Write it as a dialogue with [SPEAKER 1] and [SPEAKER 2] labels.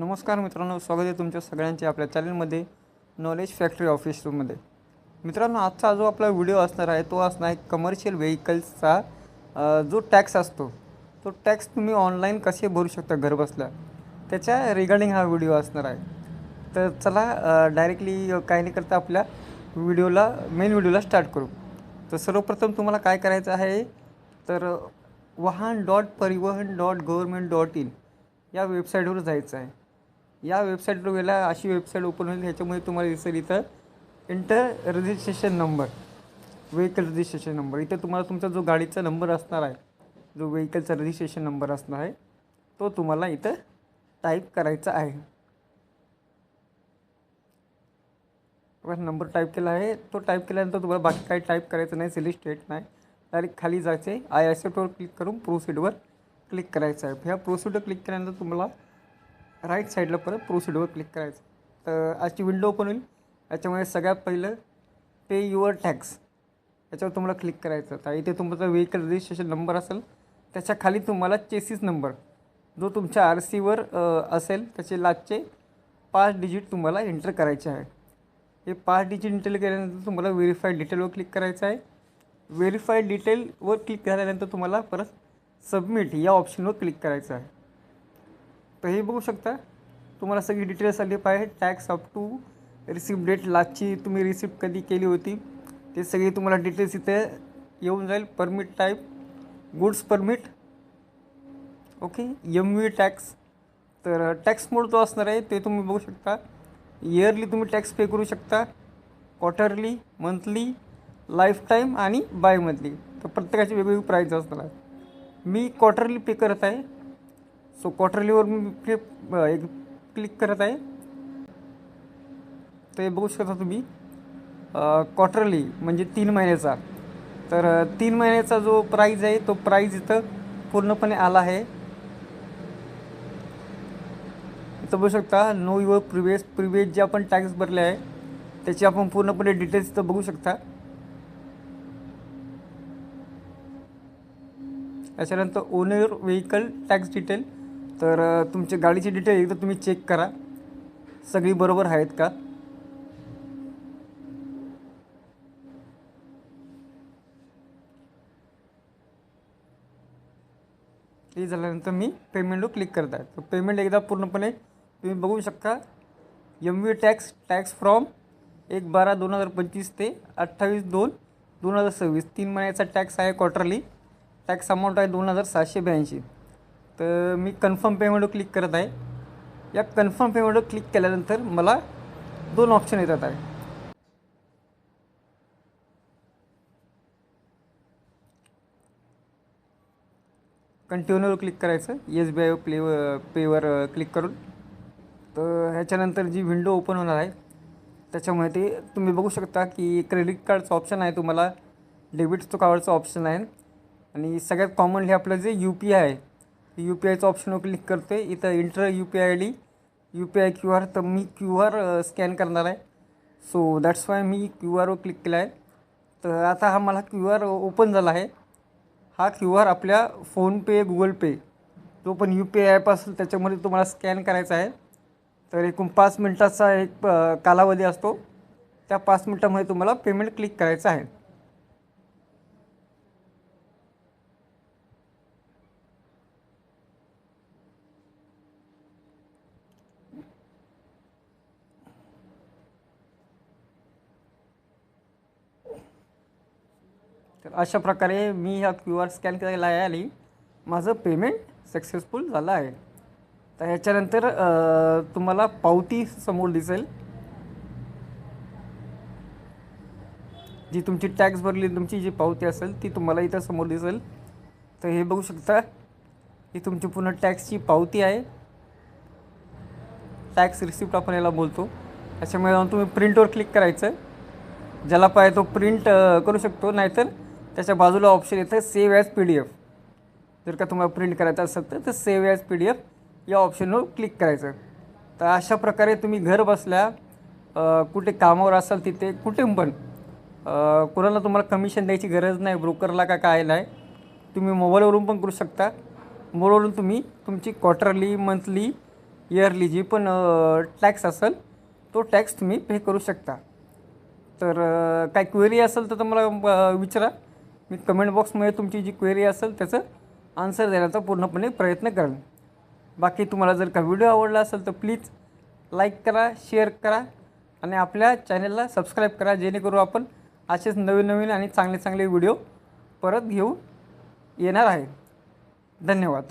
[SPEAKER 1] नमस्कार मित्रांनो, स्वागत आहे तुमच्या सगळ्यांचे आपल्या चॅनलमध्ये नॉलेज फॅक्टरी ऑफिस रूममध्ये. मित्रांनो, आजचा जो आपला व्हिडिओ असणार आहे तो असणार आहे कमर्शियल व्हेकल्सचा जो टॅक्स असतो तो टॅक्स तुम्ही ऑनलाईन कसे भरू शकता घरबसल्या, त्याच्या रिगार्डिंग हा व्हिडिओ असणार आहे. तर चला डायरेक्टली काही नाही करता आपल्या मेन व्हिडिओला स्टार्ट करू. तर सर्वप्रथम तुम्हाला काय करायचं आहे, तर wahan.parivahan.government.in या वेबसाईटवर जायचं आहे. या वेबसाईटवर गेला अशी वेबसाईट ओपन होईल. ह्याच्यामध्ये तुम्हाला दिसेल इथं inter registration number, vehicle registration number. इथं तुम्हाला तुमचा जो गाडीचा नंबर असणार आहे, जो व्हेकलचा रजिस्ट्रेशन नंबर असणार आहे तो तुम्हाला इथं टाईप करायचा आहे. नंबर टाईप केला आहे, तो टाईप केल्यानंतर तुम्हाला बाकी काही टाईप करायचं नाही, सिलेक्ट स्टेट नाही, डायरेक्ट खाली जायचे. आय ॲक्सेप्टवर क्लिक करून प्रोसीडवर क्लिक करायचं आहे. ह्या प्रोसीडवर क्लिक केल्यानंतर तुम्हाला राईट साईडला परत प्रोसीडवर क्लिक करायचं. तर आजची विंडो ओपन होईल. याच्यामध्ये सगळ्यात पहिलं पे युअर टॅक्स याच्यावर तुम्हाला क्लिक करायचं. तर इथे तुमचा व्हेकल रजिस्ट्रेशन नंबर असेल त्याच्या खाली तुम्हाला चेसिस नंबर जो तुमच्या RCवर असेल त्याचे लास्टचे 5 डिजिट तुम्हाला एंटर करायचे आहे. हे 5 डिजिट एंटर केल्यानंतर तुम्हाला व्हेरीफाईड डिटेलवर क्लिक करायचं आहे. व्हेरीफाईड डिटेलवर क्लिक झाल्यानंतर तुम्हाला परत सबमिट या ऑप्शनवर क्लिक करायचं आहे. तर हे बघू शकता तुम्हाला सगळी डिटेल्स आली पाहिजे. Tax up to receipt date, लास्टची तुम्ही रिसिप्ट कधी केली होती ते सगळी तुम्हाला डिटेल्स इथे येऊन जाईल. Permit type goods permit, okay. MV tax, तर टॅक्स मोड जो असणार आहे ते तुम्ही बघू शकता. इयरली तुम्ही टॅक्स पे करू शकता, क्वार्टरली, मंथली, लाईफ टाईम आणि बाय मंथली. तर प्रत्येकाची वेगवेगळी प्राईज असणार आहे. मी क्वार्टरली पे करत आहे, सो क्वार्टरलीवर मी एक क्लिक करत आहे. तर हे बघू शकता तुम्ही क्वार्टरली म्हणजे 3 महिन्याचा. तर 3 महिन्याचा जो प्राईज आहे तो प्राईज इथं पूर्णपणे आला आहे. इथं बघू शकता नो युअर प्रिव्हियस जे आपण टॅक्स भरले आहे त्याची आपण पूर्णपणे डिटेल्स इथं बघू शकता. त्याच्यानंतर ओनर व्हेकल टॅक्स डिटेल, तर तुमच्या गाडीची डिटेल एकदा तुम्ही चेक करा सगळी बरोबर आहेत का. हे झाल्यानंतर मी पेमेंटवर क्लिक करत आहे. तर पेमेंट एकदा पूर्णपणे तुम्ही बघू शकता. MV टॅक्स फ्रॉम 1/12/2025 ते 28/2/2026 3 महिन्याचा टॅक्स आहे. क्वार्टरली टॅक्स अमाऊंट आहे 2782. तर मी कन्फर्म पेमेंटवर क्लिक करत आहे. या कन्फर्म पेमेंटवर क्लिक केल्यानंतर मला 2 ऑप्शन येतात आहे. कंटिन्यूवर क्लिक करायचं SBI पेवर क्लिक करून. तर ह्याच्यानंतर जी विंडो ओपन होणार आहे त्याच्यामध्ये तुम्ही बघू शकता की क्रेडिट कार्डचं ऑप्शन आहे, तुम्हाला डेबिट कार्डचं ऑप्शन आहे, आणि सगळ्यात कॉमनली आपलं जे UPI आहे UPIचं ऑप्शनवर क्लिक करतो आहे. इथं inter UPI ID, UPI QR, तर मी QR स्कॅन करणार आहे. सो दॅट्स वाय मी QRवर क्लिक केला आहे. तर आता हा मला QR ओपन झाला आहे. हा QR आपल्या फोनपे, गुगल पे जो पण UPI ॲप असेल त्याच्यामध्ये तुम्हाला स्कॅन करायचा आहे. तर एकूण 5 मिनटाचा एक कालावधी असतो. त्या 5 मिनटामध्ये तुम्हाला पेमेंट क्लिक करायचं आहे. तर अशा प्रकारे मी हा QR स्कॅन केलेला आहे आणि माझं पेमेंट सक्सेसफुल झालं आहे. तर ह्याच्यानंतर तुम्हाला पावती समोर दिसेल, जी तुमची टॅक्स भरली तुमची जी पावती असेल ती तुम्हाला इथं समोर दिसेल. तर हे बघू शकता ही तुमची पूर्ण टॅक्सची पावती आहे. टॅक्स रिसिप्ट आपण याला बोलतो. त्याच्यामुळे जाऊन तुम्ही प्रिंटवर क्लिक करायचं. ज्याला पाहिजे तो प्रिंट करू शकतो, नाहीतर त्याच्या बाजूला ऑप्शन येतं सेव्ह ॲज PDF. जर का तुम्हाला प्रिंट करायचं असेल तर सेव्ह ॲज PDF या ऑप्शनवर क्लिक करायचं. तर अशा प्रकारे तुम्ही घर बसल्या कुठे कामावर असाल तिथे कुठे पण कोणाला तुम्हाला कमिशन द्यायची गरज नाही, ब्रोकरला का काय नाही, तुम्ही मोबाईलवरून पण करू शकता. मोबाईलवरून तुम्ही तुमची क्वार्टरली, मंथली इयरली जी पण टॅक्स असेल तो टॅक्स तुम्ही पे करू शकता. तर काय क्वेरी असेल तर मला विचारा. मी कमेंट बॉक्समध्ये तुमची जी क्वेरी असेल त्याचं आन्सर देण्याचा पूर्णपणे प्रयत्न करेन. बाकी तुम्हाला जर का व्हिडिओ आवडला असेल तर प्लीज लाईक करा, शेअर करा आणि आपल्या चॅनलला सबस्क्राईब करा, जेणेकरून आपण असेच नवीन आणि चांगले व्हिडिओ परत घेऊन येणार आहे. धन्यवाद.